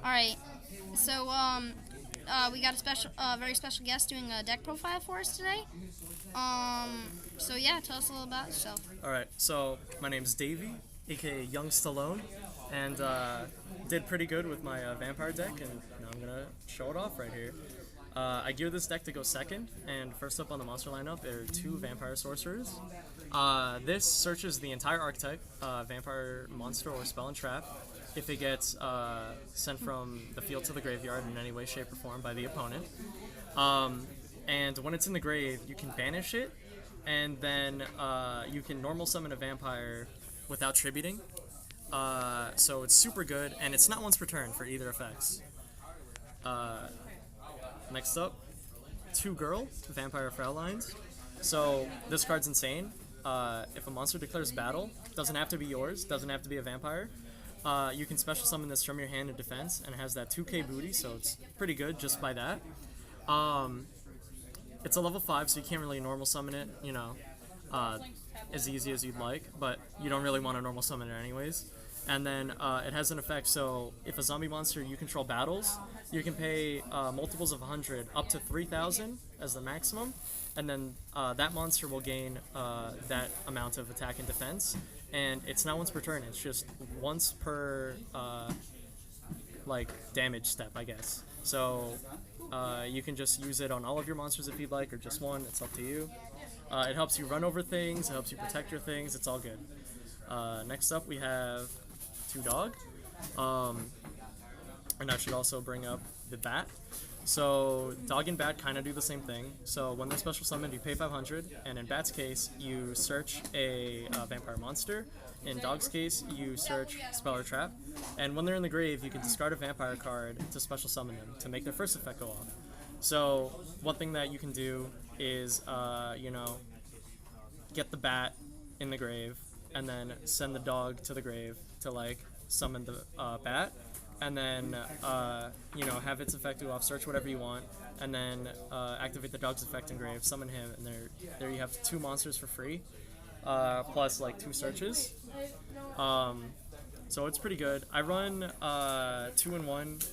All right. So we got a very special guest doing a deck profile for us today. So yeah, tell us a little about yourself. All right, so my name's Davey, aka Young Stallone, and did pretty good with my vampire deck, and now I'm gonna show it off right here. I geared this deck to go second, and first up on the monster lineup are two vampire sorcerers. This searches the entire archetype, vampire, monster, or spell and trap, if it gets sent from the field to the graveyard in any way, shape, or form by the opponent. And when it's in the grave, you can banish it, and then you can normal summon a vampire without tributing. So it's super good, and it's not once per turn for either effects. Next up, Two Girl, Vampire Frauleins. So this card's insane. If a monster declares battle, doesn't have to be yours, doesn't have to be a vampire. You can special summon this from your hand in defense, and it has that 2k booty, so it's pretty good just by that. It's a level 5, so you can't really normal summon it, as easy as you'd like, but you don't really want to normal summon it anyways. And then it has an effect, so if a zombie monster you control battles, you can pay multiples of 100 up to 3,000 as the maximum, and then that monster will gain that amount of attack and defense. And it's not once per turn, it's just once per damage step, I guess. So you can just use it on all of your monsters if you'd like, or just one, it's up to you. It helps you run over things, it helps you protect your things, it's all good. Next up we have Two Dog. And I should also bring up the Bat. So Dog and Bat kind of do the same thing. So when they're special summoned, you pay 500, and in Bat's case, you search a vampire monster. In Dog's case, you search spell or trap. And when they're in the grave, you can discard a vampire card to special summon them to make their first effect go off. So one thing that you can do is, get the Bat in the grave, and then send the Dog to the grave to summon the Bat. And then, have its effect go off, search whatever you want, and then activate the Dog's effect in grave, summon him, and there you have two monsters for free, plus two searches. So it's pretty good. I run 2-in-1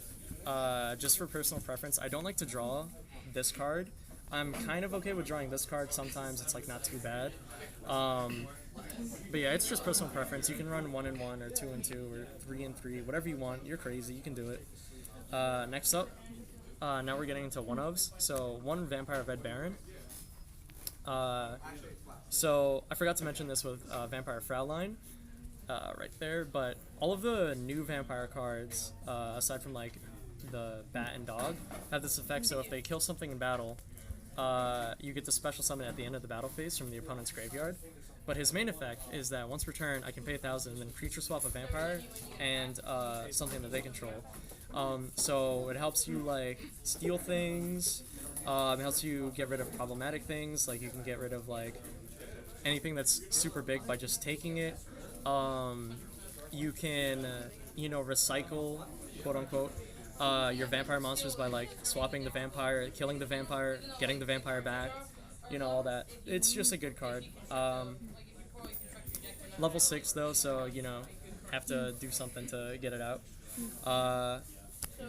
just for personal preference. I don't like to draw this card. I'm kind of okay with drawing this card. Sometimes it's not too bad. But yeah, it's just personal preference. You can run 1-in-1 or 2-in-2 or 3-in-3, whatever you want. You're crazy, you can do it. Next up, now we're getting into one-ofs. So one Vampire Red Baron. So I forgot to mention this with Vampire Fraulein right there, but all of the new vampire cards, aside from the Bat and Dog, have this effect. So if they kill something in battle, you get to special summon at the end of the battle phase from the opponent's graveyard. But his main effect is that once per turn, I can pay 1,000 and then creature swap a vampire and something that they control. So it helps you steal things. It helps you get rid of problematic things. You can get rid of anything that's super big by just taking it. You can recycle, quote unquote, your vampire monsters by swapping the vampire, killing the vampire, getting the vampire back. All that. It's just a good card. Level 6 though, so have to do something to get it out.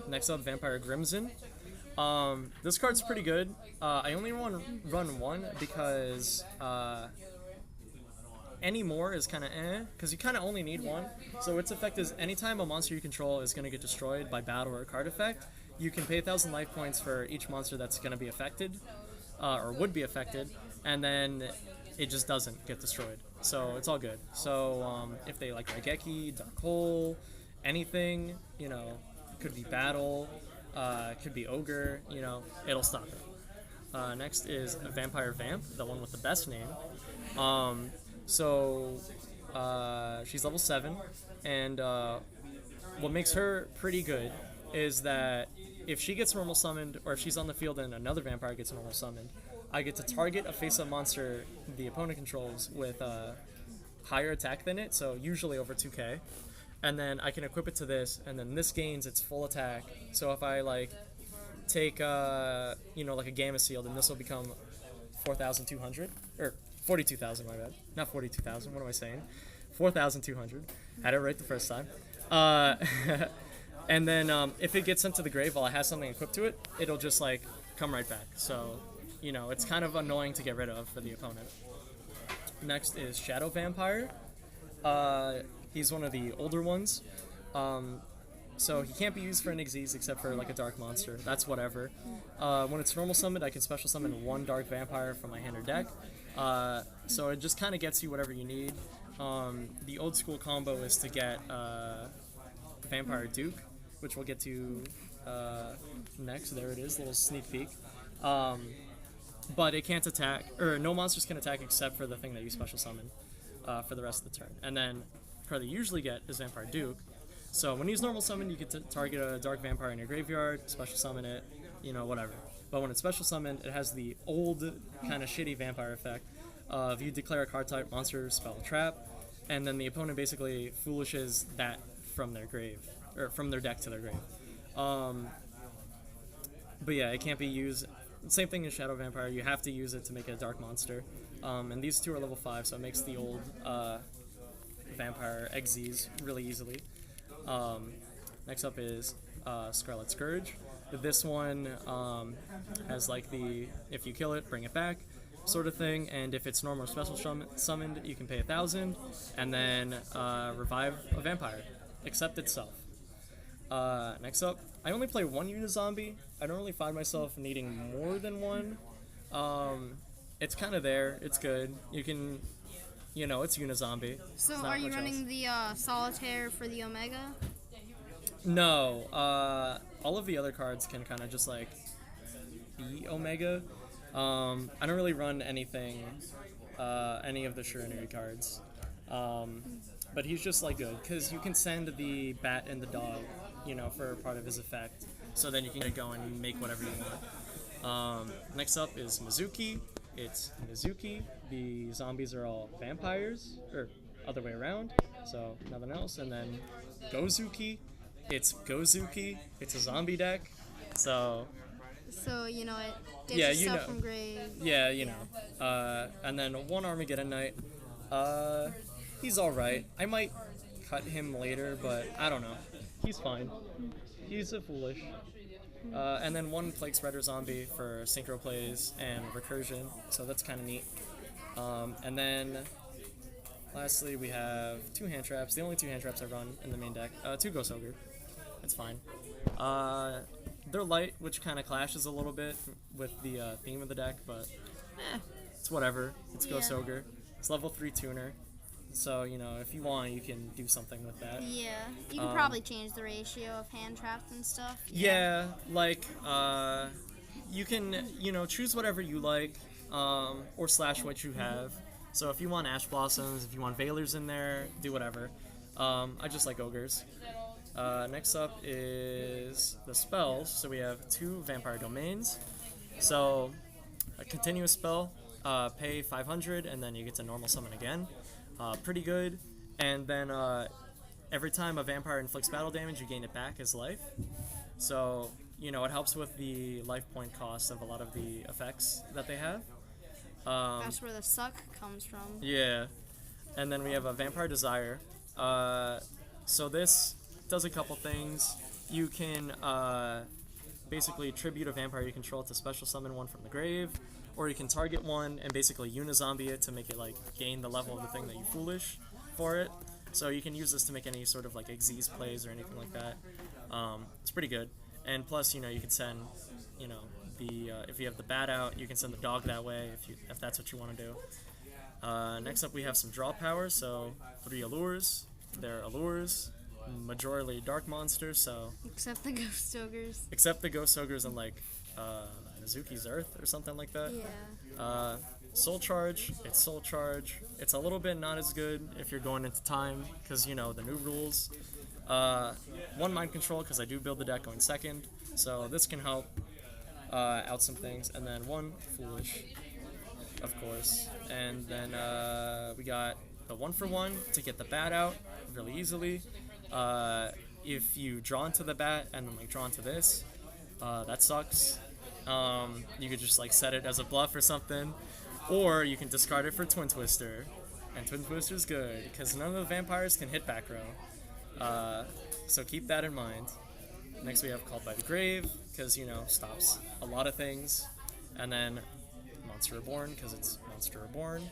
Next up, Vampire Grimson. This card's pretty good. I only run one because any more is kind of because you kind of only need one. So its effect is anytime a monster you control is going to get destroyed by battle or a card effect, you can pay 1,000 life points for each monster that's going to be affected. Or would be affected, and then it just doesn't get destroyed. So it's all good. So if they Raigeki, Dark Hole, anything, could be Battle, could be Ogre, it'll stop it. Next is Vampire Vamp, the one with the best name. She's level 7, and what makes her pretty good is that if she gets normal summoned, or if she's on the field and another vampire gets normal summoned, I get to target a face-up monster the opponent controls with a higher attack than it, so usually over 2k, and then I can equip it to this, and then this gains its full attack. So if I take a Gamma Seal, then this will become 4,200, or 42,000, my bad, not 42,000, what am I saying, 4,200, had it right the first time. And then if it gets sent to the grave while it has something equipped to it, it'll just like come right back. So, it's kind of annoying to get rid of for the opponent. Next is Shadow Vampire. He's one of the older ones. So he can't be used for an Xyz except for like a dark monster. That's whatever. When it's normal summoned, I can special summon one dark vampire from my hand or deck. So it just kind of gets you whatever you need. The old school combo is to get Vampire Duke, which we'll get to next. There it is, little sneak peek. But it can't attack, or no monsters can attack except for the thing that you special summon for the rest of the turn. And then card that you usually get is Vampire Duke. So when he's normal summoned, you can target a dark vampire in your graveyard, special summon it, whatever. But when it's special summoned, it has the old kind of shitty vampire effect of you declare a card type, monster, spell, trap, and then the opponent basically foolishes that from their grave, or from their deck to their grave. But yeah, it can't be used. Same thing as Shadow Vampire, you have to use it to make it a dark monster. And these two are level 5, so it makes the old Vampire Xyz really easily. Next up is Scarlet Scourge. This one has like the if you kill it, bring it back sort of thing, and if it's normal or special summoned, you can pay 1,000 and then revive a vampire, except itself. Next up, I only play one Unizombie. I don't really find myself needing more than one. It's kind of there. It's good. You can, it's Unizombie. So are you running the Solitaire for the Omega? No. All of the other cards can kind of just like be Omega. I don't really run anything, any of the Shiranui cards. But he's just like good, because you can send the bat and the dog, for part of his effect. So then you can get going and make whatever you want. Next up is Mizuki. It's Mizuki. The zombies are all vampires, or other way around, so nothing else. And then Gozuki. It's Gozuki. It's a zombie deck. So it ditches stuff from grave. Yeah, and then one Armageddon Knight. He's alright. I might cut him later, but I don't know. He's fine. He's a foolish. And then one Plague Spreader zombie for synchro plays and recursion, so that's kind of neat. And then lastly, we have 2 hand traps. The only 2 hand traps I run in the main deck. 2 Ghost Ogre. It's fine. They're light, which kind of clashes a little bit with the theme of the deck, but it's whatever. It's Ghost Ogre. It's level 3 tuner. So, if you want, you can do something with that. Yeah, you can probably change the ratio of hand traps and stuff. Yeah, like, you can, choose whatever you like, or slash what you have. So if you want Ash Blossoms, if you want Veilers in there, do whatever. I just like Ogres. Next up is the spells. So we have 2 Vampire Domains. So, a continuous spell, pay 500, and then you get to normal summon again. Pretty good. And then every time a vampire inflicts battle damage, you gain it back as life. So, it helps with the life point cost of a lot of the effects that they have. That's where the suck comes from. Yeah. And then we have a Vampire Desire. So this does a couple things. You can basically tribute a vampire you control to special summon one from the grave, or you can target one and basically unizombie it to make it like gain the level of the thing that you foolish for it. So you can use this to make any sort of like Xyz plays or anything like that. It's pretty good. And plus, you can send, the if you have the bat out, you can send the dog that way if that's what you want to do. Next up, we have some draw power. So 3 allures. They're allures, majorly dark monsters. So except the Ghost Ogres. Except the Ghost Ogres and like Mizuki's Earth or something like that. Yeah. Soul Charge. It's Soul Charge. It's a little bit not as good if you're going into time because the new rules. 1 Mind Control because I do build the deck going second, so this can help out some things. And then 1 Foolish, of course. And then we got the 1-for-1 to get the bat out really easily. If you draw into the bat and then like draw into this, that sucks. You could just like set it as a bluff or something, or you can discard it for Twin Twister, and Twin Twister's good because none of the vampires can hit back row. So keep that in mind. Next we have Called by the Grave, because, stops a lot of things. And then Monster Reborn, because it's Monster Reborn.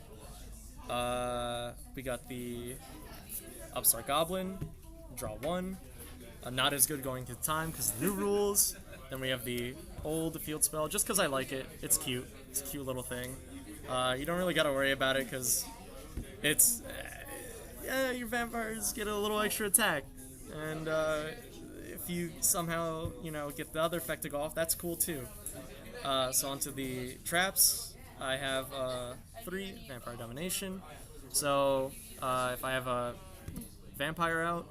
We got the Upstart Goblin, draw 1. Not as good going to time because of the new rules. Then we have the old field spell, just because I like it. It's cute. It's a cute little thing. You don't really got to worry about it because it's... your vampires get a little extra attack. And if you somehow, get the other effect to go off, that's cool too. So onto the traps. I have 3 Vampire Domination. So if I have a vampire out,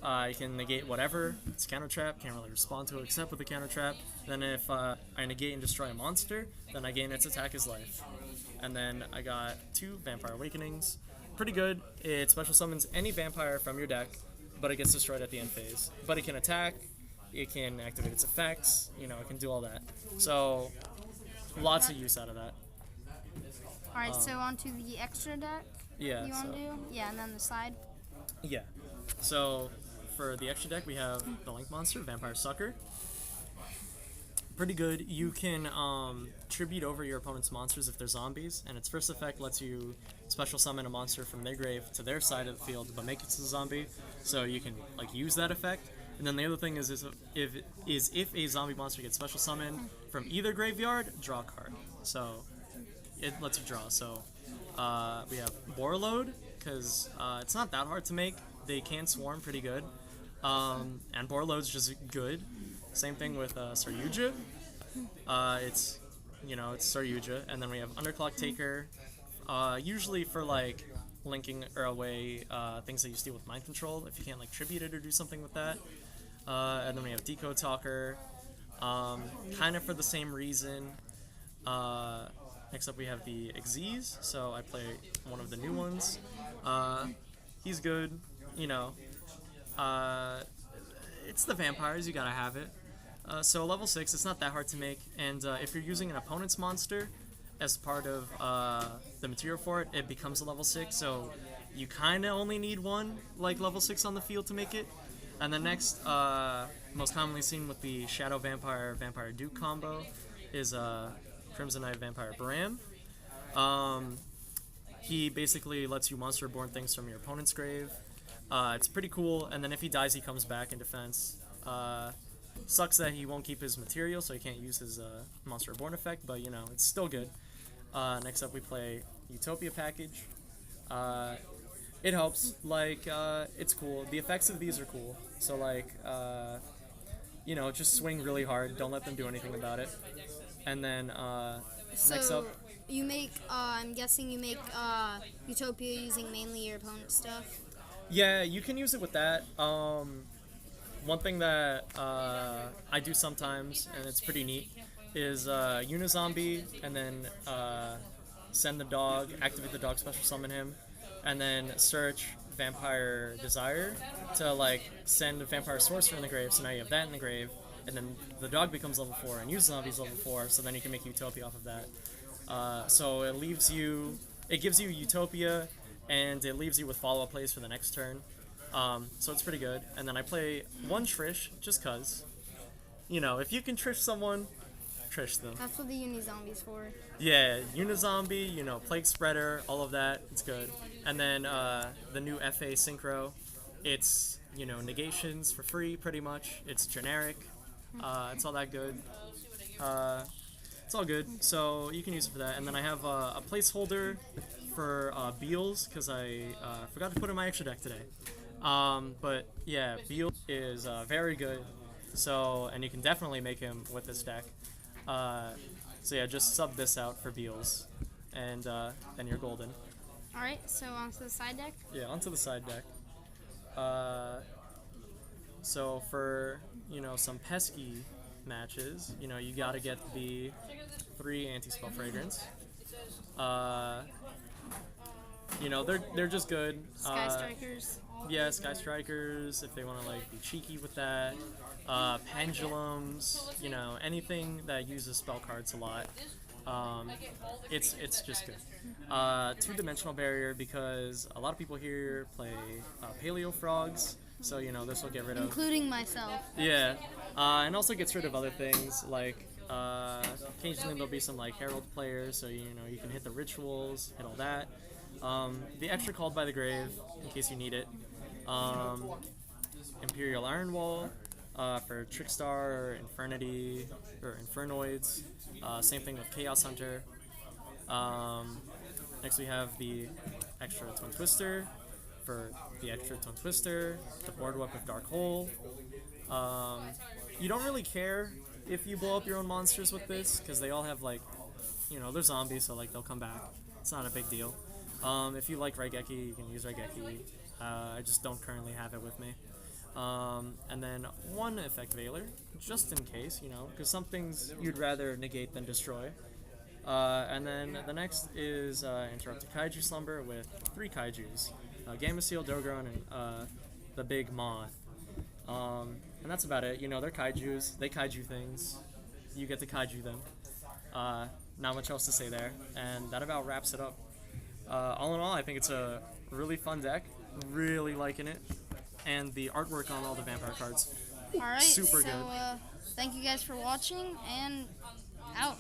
I can negate whatever. It's counter trap, can't really respond to it except with a counter trap. Then if I negate and destroy a monster, then I gain its attack as life. And then I got 2 Vampire Awakenings. Pretty good. It special summons any vampire from your deck, but it gets destroyed at the end phase. But it can attack, it can activate its effects, it can do all that. So lots of use out of that. Alright, so on to the extra deck. Yeah. You want to do? Yeah, and then the side. Yeah. So for the extra deck, we have the Link Monster, Vampire Sucker. Pretty good. You can tribute over your opponent's monsters if they're zombies, and its first effect lets you special summon a monster from their grave to their side of the field, but make it a zombie. So you can use that effect. And then the other thing is if a zombie monster gets special summoned from either graveyard, draw a card. So it lets you draw. So we have Borload, because it's not that hard to make. They can swarm pretty good. And Borload's just good. Same thing with Saryuja. It's Saryuja. And then we have Underclock Taker, usually for linking away things that you steal with Mind Control, if you can't tribute it or do something with that. And then we have Decode Talker, kind of for the same reason. Next up we have the Xyz, so I play one of the new ones. He's good, it's the vampires, you gotta have it. So level 6, it's not that hard to make, and if you're using an opponent's monster as part of the material for it, it becomes a level 6, so you kinda only need one level 6 on the field to make it. And then next, most commonly seen with the Shadow Vampire Vampire Duke combo is Crimson Knight Vampire Baram. He basically lets you Monster Reborn things from your opponent's grave. It's pretty cool, and then if he dies, he comes back in defense. Sucks that he won't keep his material, so he can't use his Monster Reborn effect, but it's still good. Next up, we play Utopia Package. It helps. It's cool. The effects of these are cool. So just swing really hard. Don't let them do anything about it. And then next up, you make. I'm guessing you make Utopia using mainly your opponent's stuff. Yeah, you can use it with that. One thing that I do sometimes, and it's pretty neat, is Unizombie, and then send the dog, activate the dog, special summon him, and then search Vampire Desire to send a Vampire Sorcerer in the grave. So now you have that in the grave, and then the dog becomes level 4, and Unizombie's level 4. So then you can make Utopia off of that. So it gives you Utopia, and it leaves you with follow-up plays for the next turn. So it's pretty good. And then I play one Trish, just cause. If you can Trish someone, Trish them. That's what the Unizombie's for. Yeah, Unizombie, Plague Spreader, all of that, it's good. And then the new FA Synchro, it's, negations for free, pretty much. It's generic. It's all that good. It's all good, so you can use it for that. And then I have a placeholder for Beals, because I forgot to put in my extra deck today. But yeah, Beals is very good, and you can definitely make him with this deck. So yeah, just sub this out for Beals, and then you're golden. Alright, so onto the side deck? Yeah, onto the side deck. So for, some pesky matches, you gotta get the 3 Anti-Spell Fragrance. They're just good. Sky Strikers. Yeah, Sky Strikers, if they want to be cheeky with that. Pendulums, anything that uses spell cards a lot. It's just good. 2-dimensional barrier, because a lot of people here play Paleo Frogs, So this will get rid of. Including myself. Yeah, and also gets rid of other things like occasionally there'll be some like herald players, so you can hit the rituals, hit all that. The extra called by the grave in case you need it. Imperial Iron Wall for Trickstar or Infernity or Infernoids. Same thing with Chaos Hunter. Next we have the extra Twin Twister for the extra Twin Twister, the Board Whip of Dark Hole. You don't really care if you blow up your own monsters with this, because they all have like, they're zombies, so like they'll come back. It's not a big deal. If you like Raigeki, you can use Raigeki. I just don't currently have it with me. And then one Effect Veiler, just in case, because some things you'd rather negate than destroy. And then the next is Interrupted Kaiju Slumber with 3 Kaijus. Gameciel, Dogron, and the Big Moth. And that's about it. They're Kaijus. They Kaiju things. You get to Kaiju them. Not much else to say there. And that about wraps it up. All in all, I think it's a really fun deck. Really liking it. And the artwork on all the vampire cards. Alright, super so good. Thank you guys for watching, and out.